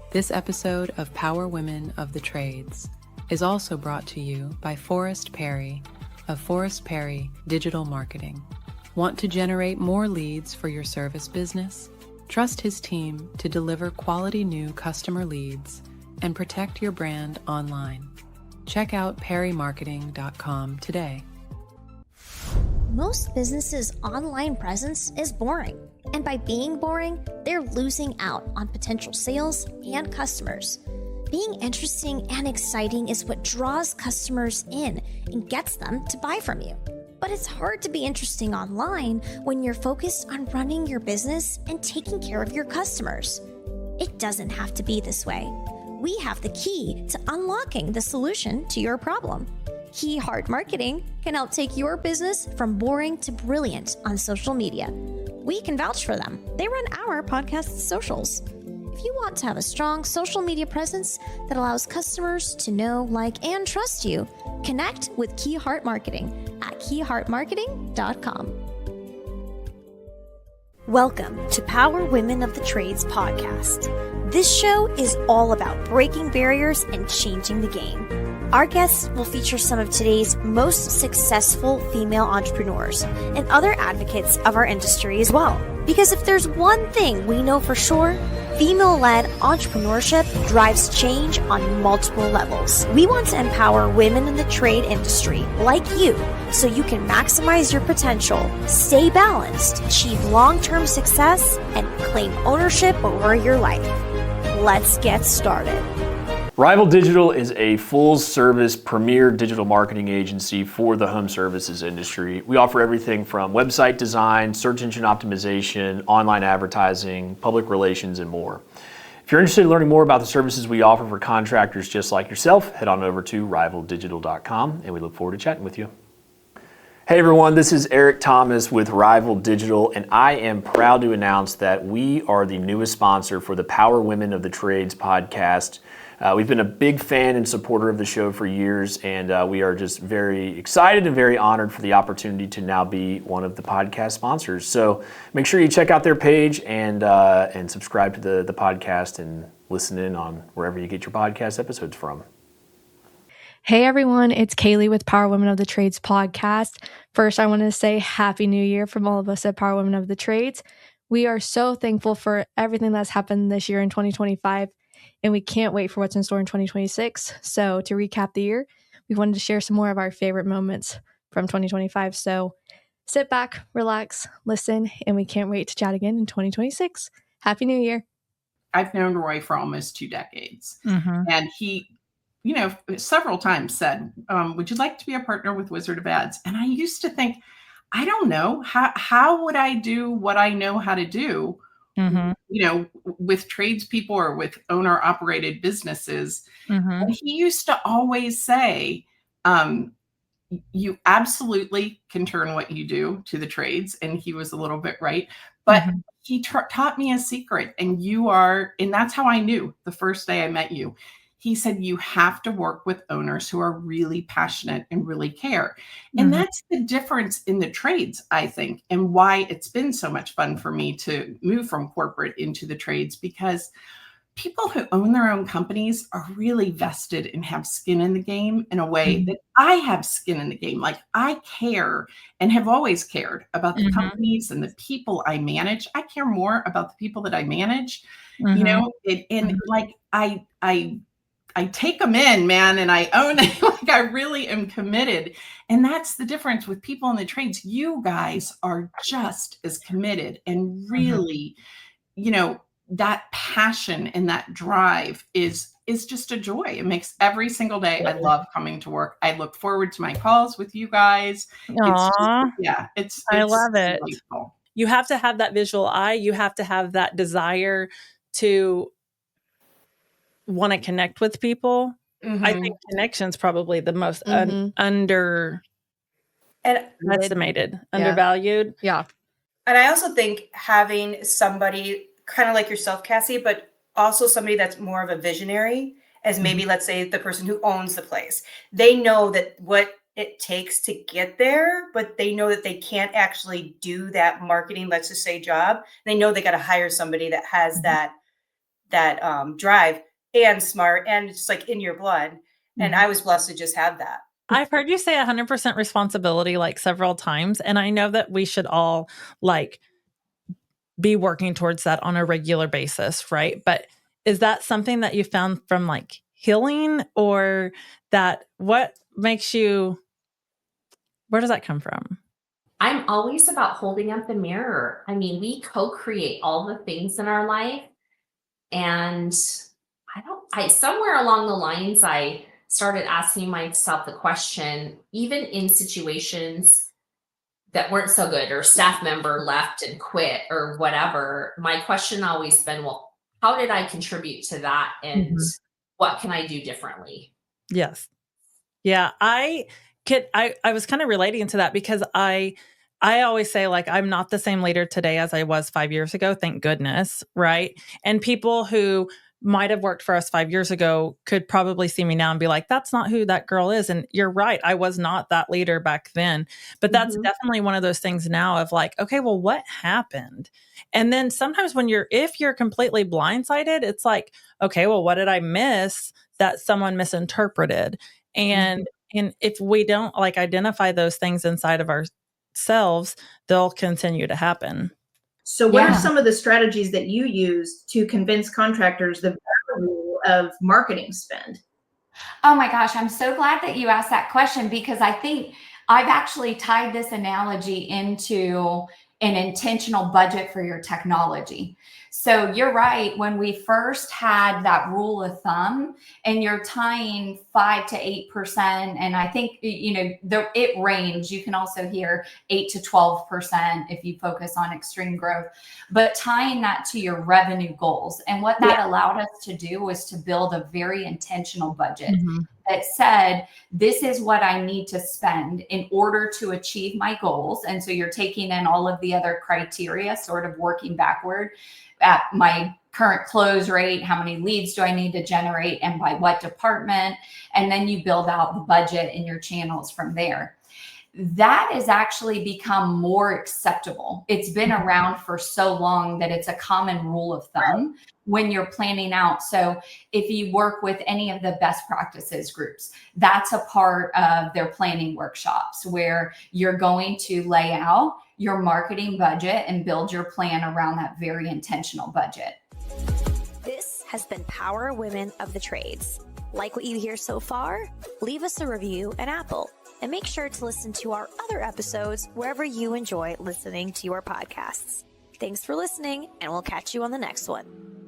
This episode of Power Women of the Trades is also brought to you by Forrest Perry of Forrest Perry Digital Marketing. Want to generate more leads for your service business? Trust his team to deliver quality new customer leads and protect your brand online. Check out perrymarketing.com today. Most businesses' online presence is boring, and by being boring, they're losing out on potential sales and customers. Being interesting and exciting is what draws customers in and gets them to buy from you. But it's hard to be interesting online when you're focused on running your business and taking care of your customers. It doesn't have to be this way. We have the key to unlocking the solution to your problem. Key Heart Marketing can help take your business from boring to brilliant on social media. We can vouch for them. They run our podcast socials. If you want to have a strong social media presence that allows customers to know, like, and trust you, connect with Key Heart Marketing at keyheartmarketing.com. Welcome to Power Women of the Trades podcast. This show is all about breaking barriers and changing the game. Our guests will feature some of today's most successful female entrepreneurs and other advocates of our industry as well. Because if there's one thing we know for sure, female-led entrepreneurship drives change on multiple levels. We want to empower women in the trade industry like you so you can maximize your potential, stay balanced, achieve long-term success, and claim ownership over your life. Let's get started. Rival Digital is a full-service premier digital marketing agency for the home services industry. We offer everything from website design, search engine optimization, online advertising, public relations, and more. If you're interested in learning more about the services we offer for contractors just like yourself, head on over to rivaldigital.com, and we look forward to chatting with you. Hey everyone, this is Eric Thomas with Rival Digital, and I am proud to announce that we are the newest sponsor for the Power Women of the Trades podcast. We've been a big fan and supporter of the show for years, and we are just very excited and very honored for the opportunity to now be one of the podcast sponsors. So make sure you check out their page and subscribe to the podcast and listen in on wherever you get your podcast episodes from. Hey everyone, it's Kaylee with Power Women of the Trades podcast. First, I want to say Happy New Year from all of us at Power Women of the Trades. We are so thankful for everything that's happened this year in 2025. And we can't wait for what's in store in 2026. So to recap the year, we wanted to share some more of our favorite moments from 2025. So sit back, relax, listen, and we can't wait to chat again in 2026. Happy New Year. I've known Roy for almost 2 decades. And he, several times said, would you like to be a partner with Wizard of Ads? And I used to think, I don't know, how would I do what I know how to do? With tradespeople or with owner-operated businesses. And he used to always say, you absolutely can turn what you do to the trades. And he was a little bit right. But he taught me a secret. And that's how I knew the first day I met you. He said, you have to work with owners who are really passionate and really care. And that's the difference in the trades, I think, and why it's been so much fun for me to move from corporate into the trades, because people who own their own companies are really vested and have skin in the game in a way that I have skin in the game. Like, I care and have always cared about the companies and the people I manage. I care more about the people that I manage, I take them in, man, and I own it. Like, I really am committed. And that's the difference with people in the trades. You guys are just as committed and really, that passion and that drive is just a joy. It makes every single day. I love coming to work. I look forward to my calls with you guys. Aww. It's I love it. delightful. You have to have that visual eye. You have to have that desire to want to connect with people. I think connection's probably the most underestimated, undervalued. Yeah. And I also think having somebody kind of like yourself, Cassie, but also somebody that's more of a visionary, as maybe, let's say, the person who owns the place. They know that what it takes to get there, but they know that they can't actually do that marketing, let's just say, job. They know they got to hire somebody that has that drive and smart and just like in your blood. And I was blessed to just have that. I've heard you say 100% responsibility like several times. And I know that we should all like be working towards that on a regular basis, right? But is that something that you found from like healing, or that what makes you, where does that come from? I'm always about holding up the mirror. I mean, we co-create all the things in our life. And somewhere along the lines, I started asking myself the question, even in situations that weren't so good, or staff member left and quit or whatever, my question always been, well, how did I contribute to that? And what can I do differently? Yes. Yeah. I was kind of relating to that because I always say, like, I'm not the same leader today as I was 5 years ago. Thank goodness. Right. And people who might have worked for us 5 years ago could probably see me now and be like, that's not who that girl is. And you're right. I was not that leader back then, but that's definitely one of those things now of like, okay, well, what happened? And then sometimes if you're completely blindsided, it's like, okay, well, what did I miss that someone misinterpreted? And if we don't like identify those things inside of ourselves, they'll continue to happen. So what are some of the strategies that you use to convince contractors the value of marketing spend? Oh my gosh, I'm so glad that you asked that question, because I think I've actually tied this analogy into an intentional budget for your technology. So you're right. When we first had that rule of thumb, and you're tying 5 to 8%, and I think, it ranged. You can also hear 8 to 12% if you focus on extreme growth, but tying that to your revenue goals. And what that allowed us to do was to build a very intentional budget that said, this is what I need to spend in order to achieve my goals. And so you're taking in all of the other criteria, sort of working backward at my current close rate, how many leads do I need to generate, and by what department? And then you build out the budget and your channels from there. That has actually become more acceptable. It's been around for so long that it's a common rule of thumb when you're planning out. So if you work with any of the best practices groups, that's a part of their planning workshops where you're going to lay out your marketing budget and build your plan around that very intentional budget. This has been Power Women of the Trades. Like what you hear so far? Leave us a review at Apple, and make sure to listen to our other episodes wherever you enjoy listening to your podcasts. Thanks for listening, and we'll catch you on the next one.